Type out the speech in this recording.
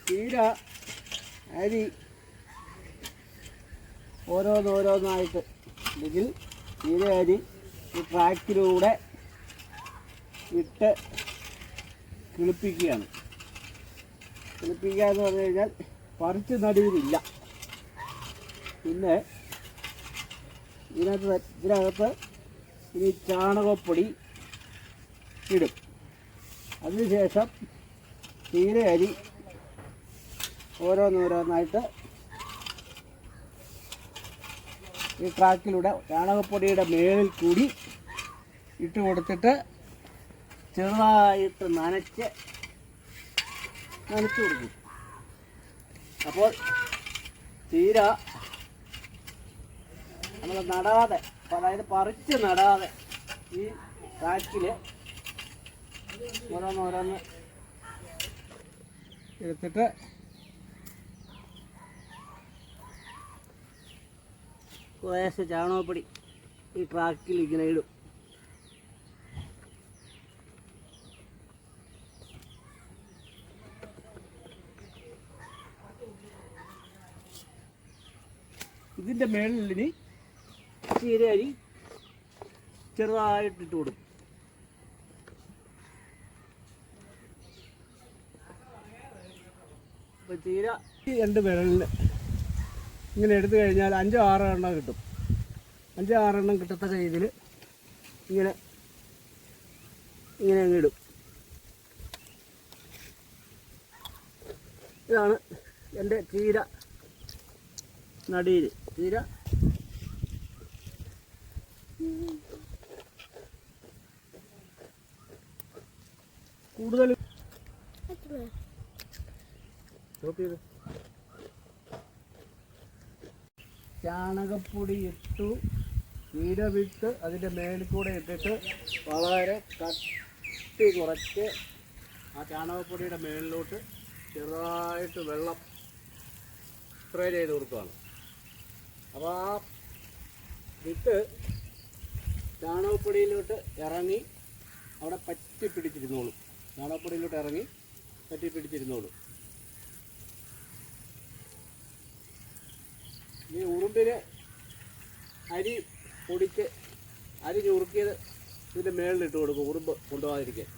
ചീര അരി ഓരോന്നായിട്ട് ഇതിൽ ചീര അരി ഈ ട്രാക്കിലൂടെ ഇട്ട് കിളിപ്പിക്കുകയാണ്. കിളിപ്പിക്കുക എന്ന് പറഞ്ഞു കഴിഞ്ഞാൽ പറിച്ച് നടുവിലില്ല. പിന്നെ ഇതിനകത്ത് ഇനി ചാണകപ്പൊടി ഇടും. അതിനുശേഷം ചീര അരി ഓരോന്നായിട്ട് ഈ ട്രാക്കിലൂടെ ചാണകപ്പൊടിയുടെ മേളിൽ കൂടി ഇട്ട് കൊടുത്തിട്ട് ചെറുതായിട്ട് നനച്ച് കൊടുക്കും. അപ്പോൾ ചീര നമ്മൾ നടാതെ, അതായത് പറിച്ച് നടാതെ ഈ ട്രാക്കിൽ ഓരോന്ന് എടുത്തിട്ട് കുറേശ്ശെ ചാണകപ്പൊടി ഈ ട്രാക്കിൽ ഇങ്ങനെ ഇടും. ഇതിൻ്റെ മേളിൽ ഇനി ചീര അരി ചെറുതായിട്ടിട്ട് കൊടുക്കും. അപ്പോൾ ചീര രണ്ട് വിരലിൽ ഇങ്ങനെ എടുത്തു കഴിഞ്ഞാൽ 5-6 എണ്ണം കിട്ടും. 5-6 എണ്ണം കിട്ടത്തക്ക രീതിയിൽ ഇങ്ങനെ അങ്ങ് ഇടും. ഇതാണ് എൻ്റെ ചീര നടീല്. ചീര കൂടുതൽ ചാണകപ്പൊടി ഇട്ടു, ചീര വിട്ട് അതിൻ്റെ മേലിൽ കൂടെ ഇട്ടിട്ട് വളരെ കട്ടി കുറച്ച് ആ ചാണകപ്പൊടിയുടെ മേളിലോട്ട് ചെറുതായിട്ട് വെള്ളം സ്പ്രേ ചെയ്ത് കൊടുക്കുകയാണ്. അപ്പോൾ ആ വിട്ട് ചാണകപ്പൊടിയിലോട്ട് ഇറങ്ങി അവിടെ പറ്റി പിടിച്ചിരുന്നോളും. ചാണകപ്പൊടിയിലോട്ട് ഇറങ്ങി പറ്റി പിടിച്ചിരുന്നോളും. ഈ ഉറുമ്പിന് അരി പൊടിച്ച് അരി ഞുറുക്കിയത് ഇതിൻ്റെ മേളിലിട്ട് കൊടുക്കും, ഉറുമ്പ് കൊണ്ടുപോകാതിരിക്കാൻ.